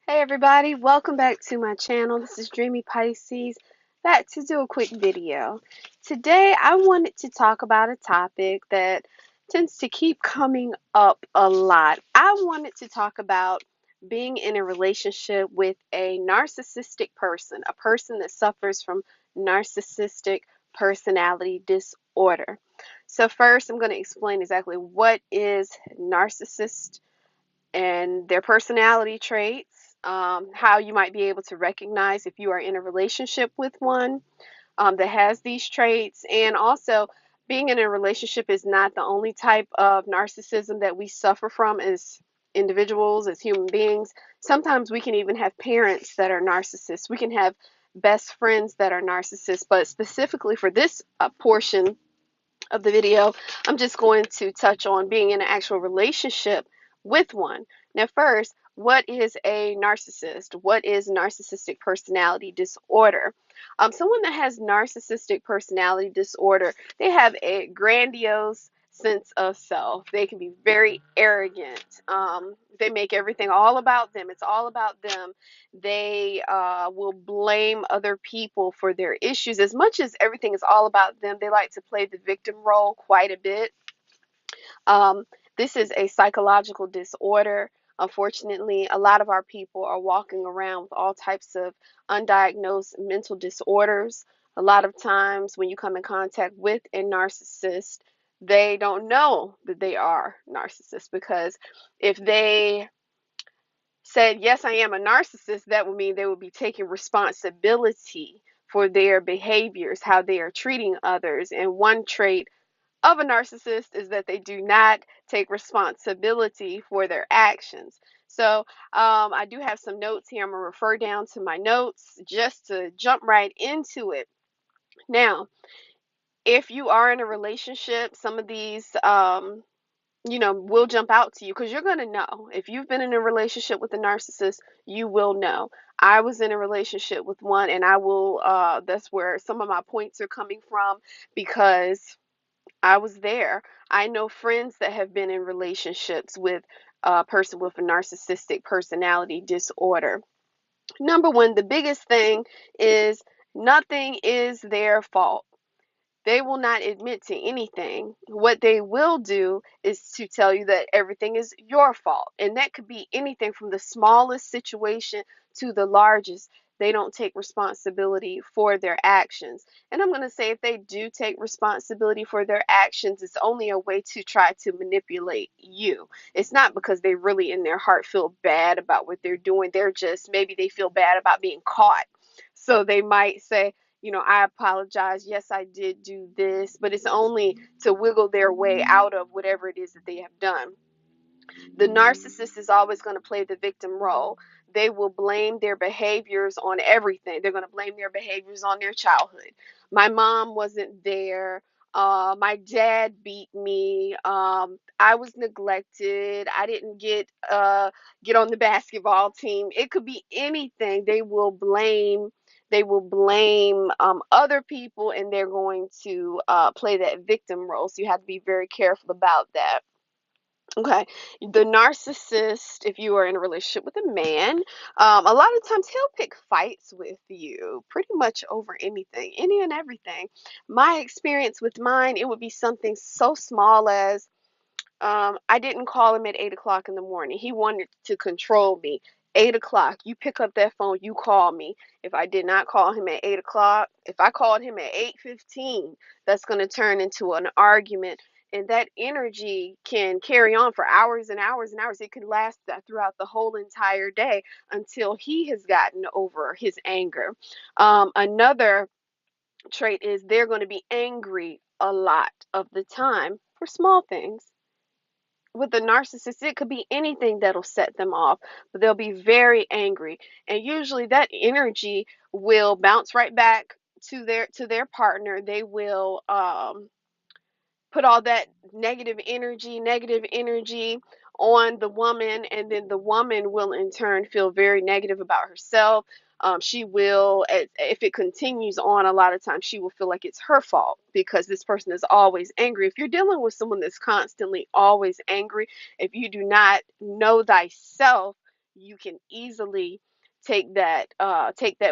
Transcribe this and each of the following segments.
Hey everybody, welcome back to my channel. This is Dreamy Pisces, back to do a quick video. Today I wanted to talk about a topic that tends to keep coming up a lot. I wanted to talk about being in a relationship with a narcissistic person, a person that suffers from narcissistic personality disorder. So first I'm going to explain exactly what is narcissist and their personality traits, how you might be able to recognize if you are in a relationship with one that has these traits, and also being in a relationship is not the only type of narcissism that we suffer from as individuals, as human beings. Sometimes we can even have parents that are narcissists. We can have best friends that are narcissists, but specifically for this portion of the video, I'm just going to touch on being in an actual relationship with one. Now, first, what is a narcissist? What is narcissistic personality disorder? Someone that has narcissistic personality disorder, they have a grandiose sense of self. They can be very arrogant. They make everything all about them. It's all about them. They will blame other people for their issues. As much as everything is all about them, they like to play the victim role quite a bit. Um, this is a psychological disorder. Unfortunately, a lot of our people are walking around with all types of undiagnosed mental disorders. A lot of times, when you come in contact with a narcissist, they don't know that they are narcissists, because if they said, yes, I am a narcissist, that would mean they would be taking responsibility for their behaviors, how they are treating others. And one trait of a narcissist is that they do not take responsibility for their actions. So I do have some notes here. I'm going to refer down to my notes just to jump right into it. Now, if you are in a relationship, some of these will jump out to you, because you're going to know. If you've been in a relationship with a narcissist, you will know. I was in a relationship with one, and I will, that's where some of my points are coming from, because I was there. I know friends that have been in relationships with a person with a narcissistic personality disorder. Number one, the biggest thing is nothing is their fault. They will not admit to anything. What they will do is to tell you that everything is your fault. And that could be anything from the smallest situation to the largest. They don't take responsibility for their actions. And I'm going to say, if they do take responsibility for their actions, it's only a way to try to manipulate you. It's not because they really in their heart feel bad about what they're doing. They're just, maybe they feel bad about being caught. So they might say, I apologize. Yes, I did do this, but it's only to wiggle their way out of whatever it is that they have done. The narcissist is always going to play the victim role. They will blame their behaviors on everything. They're going to blame their behaviors on their childhood. My mom wasn't there. My dad beat me. I was neglected. I didn't get on the basketball team. It could be anything. They will blame. They will blame other people, and they're going to play that victim role. So you have to be very careful about that. Okay, the narcissist, if you are in a relationship with a man, a lot of times he'll pick fights with you pretty much over anything, any and everything. My experience with mine, it would be something so small as I didn't call him at 8 o'clock in the morning. He wanted to control me. 8 o'clock, you pick up that phone, you call me. If I did not call him at 8 o'clock, if I called him at 8:15, that's going to turn into an argument. And that energy can carry on for hours and hours and hours. It can last throughout the whole entire day until he has gotten over his anger. Another trait is they're going to be angry a lot of the time for small things. With a narcissist, it could be anything that'll set them off, but they'll be very angry. And usually that energy will bounce right back to their partner. They will put all that negative energy on the woman, and then the woman will in turn feel very negative about herself. She will, if it continues on, a lot of times she will feel like it's her fault because this person is always angry. If you're dealing with someone that's constantly always angry, if you do not know thyself, you can easily take that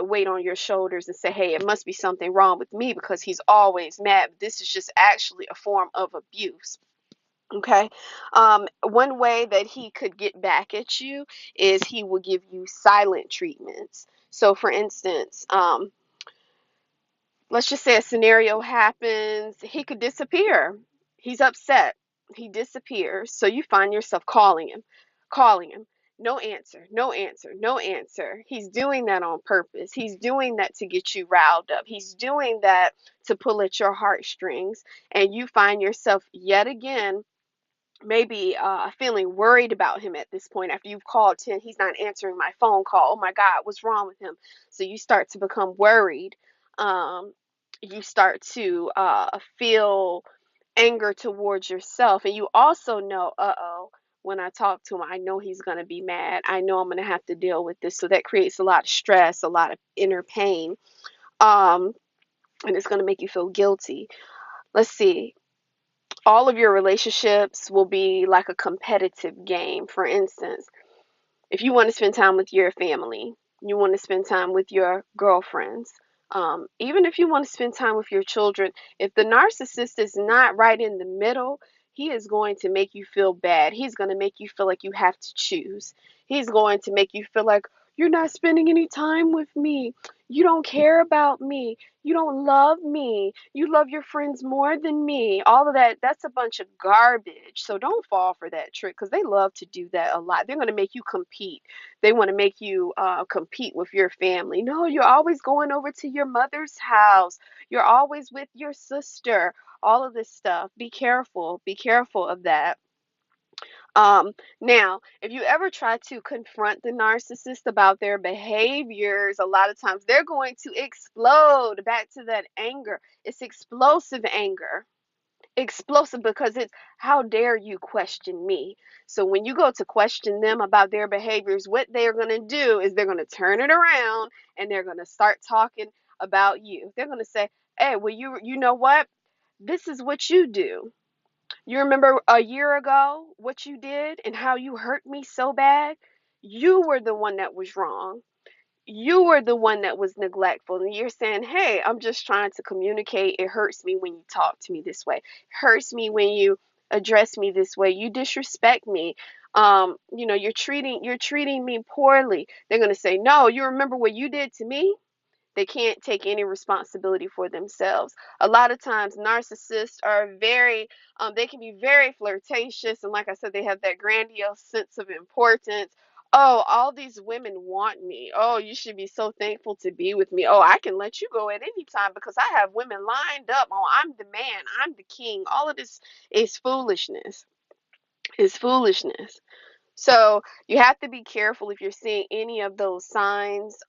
weight on your shoulders and say, hey, it must be something wrong with me because he's always mad. This is just actually a form of abuse. Okay. One way that he could get back at you is he will give you silent treatments. So, for instance, let's just say a scenario happens, he could disappear. He's upset. He disappears. So you find yourself calling him. No answer, no answer, no answer. He's doing that on purpose. He's doing that to get you riled up. He's doing that to pull at your heartstrings. And you find yourself yet again maybe feeling worried about him at this point after you've called 10. He's not answering my phone call. Oh my God, what's wrong with him? So you start to become worried. um, you start to feel anger towards yourself, and you also know, uh-oh, when I talk to him, I know he's going to be mad. I know I'm going to have to deal with this. So that creates a lot of stress, a lot of inner pain, um, and it's going to make you feel guilty. Let's see, all of your relationships will be like a competitive game. For instance, if you want to spend time with your family, you want to spend time with your girlfriends, even if you want to spend time with your children, if the narcissist is not right in the middle, he is going to make you feel bad. He's going to make you feel like you have to choose. He's going to make you feel like you're not spending any time with me. You don't care about me. You don't love me. You love your friends more than me. All of that, that's a bunch of garbage. So don't fall for that trick because they love to do that a lot. They're going to make you compete. They want to make you compete with your family. No, you're always going over to your mother's house. You're always with your sister. All of this stuff. Be careful. Be careful of that. Now, if you ever try to confront the narcissist about their behaviors, a lot of times they're going to explode back to that anger. It's explosive anger. Explosive because it's, how dare you question me? So when you go to question them about their behaviors, what they're going to do is they're going to turn it around and they're going to start talking about you. They're going to say, hey, well, you know what? This is what you do. You remember a year ago what you did and how you hurt me so bad? You were the one that was wrong. You were the one that was neglectful. And you're saying, hey, I'm just trying to communicate. It hurts me when you talk to me this way. It hurts me when you address me this way. You disrespect me. You're treating me poorly. They're gonna say, no, you remember what you did to me? They can't take any responsibility for themselves. A lot of times, narcissists are they can be very flirtatious. And like I said, they have that grandiose sense of importance. Oh, all these women want me. Oh, you should be so thankful to be with me. Oh, I can let you go at any time because I have women lined up. Oh, I'm the man. I'm the king. All of this is foolishness. Is foolishness. So you have to be careful if you're seeing any of those signs.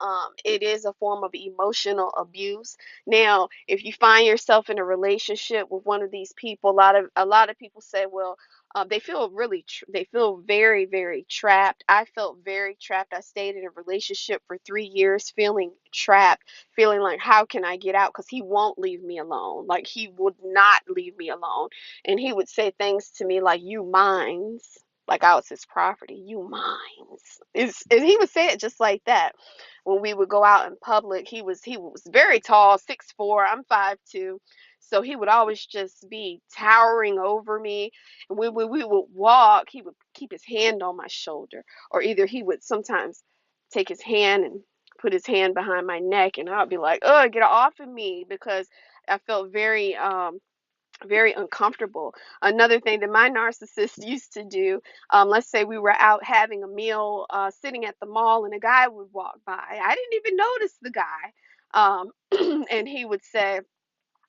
It is a form of emotional abuse. Now, if you find yourself in a relationship with one of these people, a lot of people say, well, they feel very, very trapped. I felt very trapped. I stayed in a relationship for 3 years, feeling trapped, feeling like, how can I get out? Because he won't leave me alone. Like, he would not leave me alone, and he would say things to me like, "You minds." Like I was his property. You minds. And he would say it just like that. When we would go out in public, he was very tall, 6'4". I'm 5'2". So he would always just be towering over me. And when we would walk, he would keep his hand on my shoulder. Or either he would sometimes take his hand and put his hand behind my neck, and I'd be like, oh, get off of me, because I felt very uncomfortable. Another thing that my narcissist used to do, let's say we were out having a meal, sitting at the mall, and a guy would walk by. I didn't even notice the guy. And he would say,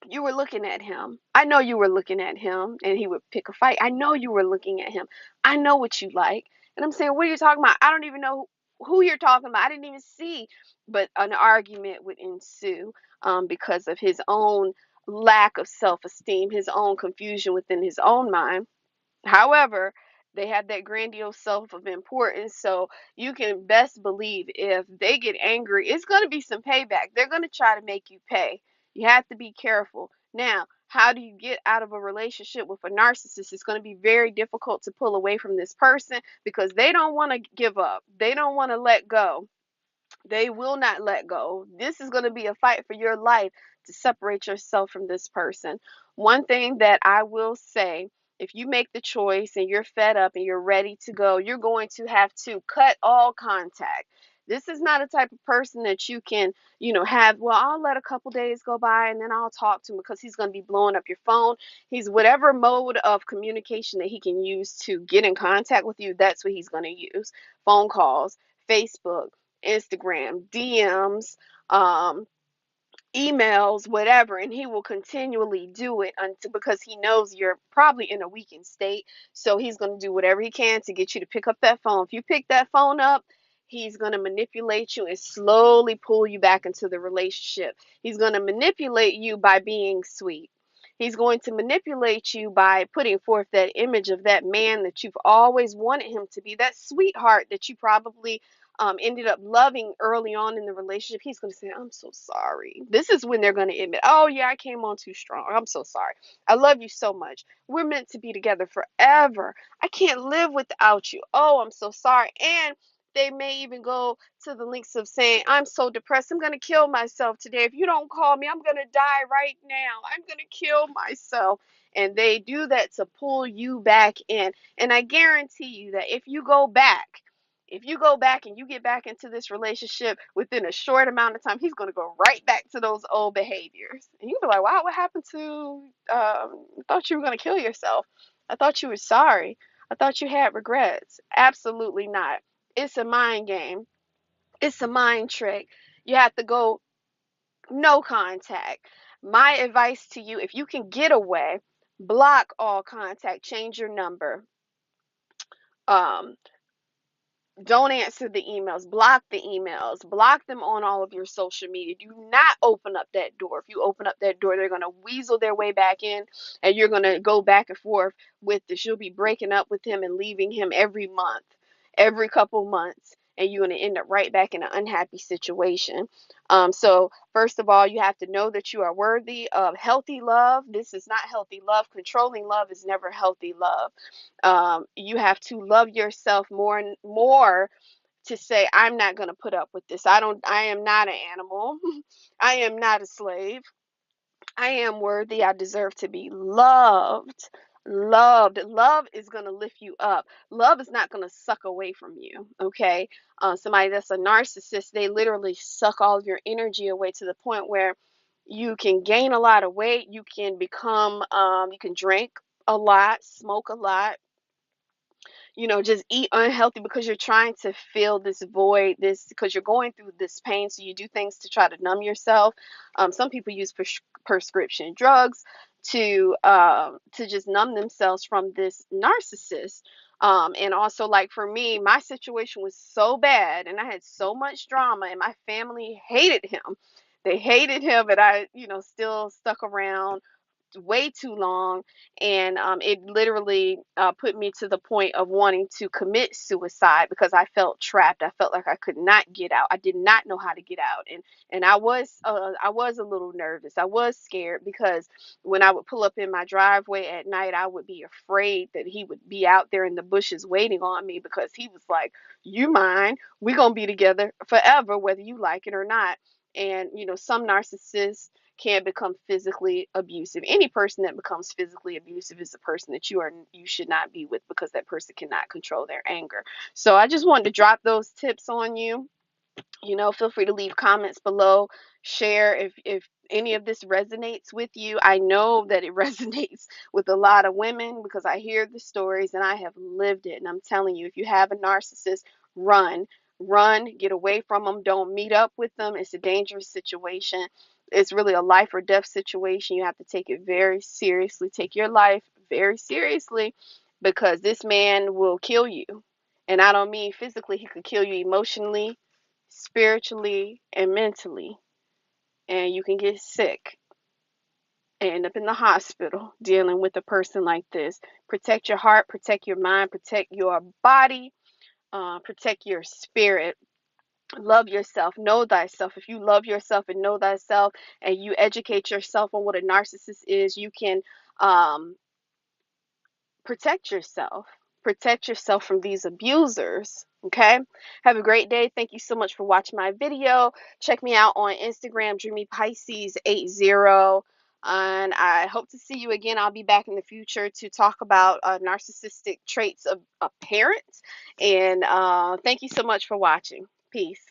you were looking at him. I know you were looking at him. And he would pick a fight. I know you were looking at him. I know what you like. And I'm saying, what are you talking about? I don't even know who you're talking about. I didn't even see. But an argument would ensue, because of his own lack of self esteem, his own confusion within his own mind. However, they have that grandiose self of importance, so you can best believe if they get angry, it's going to be some payback. They're going to try to make you pay. You have to be careful. Now, How do you get out of a relationship with a narcissist? It's going to be very difficult to pull away from this person because they don't want to give up. They don't want to let go. They will not let go. This is going to be a fight for your life to separate yourself from this person. One thing that I will say, if you make the choice and you're fed up and you're ready to go, you're going to have to cut all contact. This is not a type of person that you can, have, well, I'll let a couple days go by and then I'll talk to him, because he's going to be blowing up your phone. He's whatever mode of communication that he can use to get in contact with you, that's what he's going to use. Phone calls, Facebook, Instagram, DMs, um, emails, whatever, and he will continually do it until, because he knows you're probably in a weakened state. So he's going to do whatever he can to get you to pick up that phone. If you pick that phone up, he's going to manipulate you and slowly pull you back into the relationship. He's going to manipulate you by being sweet. He's going to manipulate you by putting forth that image of that man that you've always wanted him to be, that sweetheart that you probably ended up loving early on in the relationship. He's going to say, I'm so sorry. This is when they're going to admit, oh, yeah, I came on too strong. I'm so sorry. I love you so much. We're meant to be together forever. I can't live without you. Oh, I'm so sorry. And they may even go to the lengths of saying, I'm so depressed. I'm going to kill myself today. If you don't call me, I'm going to die right now. I'm going to kill myself. And they do that to pull you back in. And I guarantee you that if you go back and you get back into this relationship within a short amount of time, he's going to go right back to those old behaviors. And you'll be like, wow, what happened to, I thought you were going to kill yourself. I thought you were sorry. I thought you had regrets. Absolutely not. It's a mind game. It's a mind trick. You have to go no contact. My advice to you, if you can get away, block all contact, change your number. Um, Don't answer the emails, block them on all of your social media. Do not open up that door. If you open up that door, they're going to weasel their way back in, and you're going to go back and forth with this. You'll be breaking up with him and leaving him every month, every couple months, and you're going to end up right back in an unhappy situation. So first of all, you have to know that you are worthy of healthy love. This is not healthy love. Controlling love is never healthy love. You have to love yourself more and more to say, I'm not going to put up with this. I am not an animal. I am not a slave. I am worthy. I deserve to be loved. Love is going to lift you up. Love is not going to suck away from you. Okay. Somebody that's a narcissist, they literally suck all of your energy away to the point where you can gain a lot of weight. You can become, you can drink a lot, smoke a lot, just eat unhealthy because you're trying to fill this void, this, because you're going through this pain. So you do things to try to numb yourself. Some people use prescription drugs to just numb themselves from this narcissist. And also, like for me, my situation was so bad and I had so much drama and my family hated him. They hated him, and I, still stuck around way too long, and it literally put me to the point of wanting to commit suicide because I felt trapped. I felt like I could not get out. I did not know how to get out, and I was a little nervous. I was scared because when I would pull up in my driveway at night, I would be afraid that he would be out there in the bushes waiting on me, because he was like, "You mine. We're gonna be together forever, whether you like it or not." And some narcissists can become physically abusive. Any person that becomes physically abusive is a person that you should not be with, because that person cannot control their anger. So I just wanted to drop those tips on you. Feel free to leave comments below, share if any of this resonates with you. I know that it resonates with a lot of women because I hear the stories and I have lived it. And I'm telling you, if you have a narcissist, run, run, get away from them. Don't meet up with them. It's a dangerous situation. It's really a life or death situation. You have to take it very seriously. Take your life very seriously, because this man will kill you. And I don't mean physically, he could kill you emotionally, spiritually, and mentally. And you can get sick and end up in the hospital dealing with a person like this. Protect your heart, protect your mind, protect your body, protect your spirit. Love yourself, know thyself. If you love yourself and know thyself, and you educate yourself on what a narcissist is, you can um, protect yourself. Protect yourself from these abusers. Okay? Have a great day. Thank you so much for watching my video. Check me out on Instagram, DreamyPisces80. And I hope to see you again. I'll be back in the future to talk about narcissistic traits of parents. And thank you so much for watching. Peace.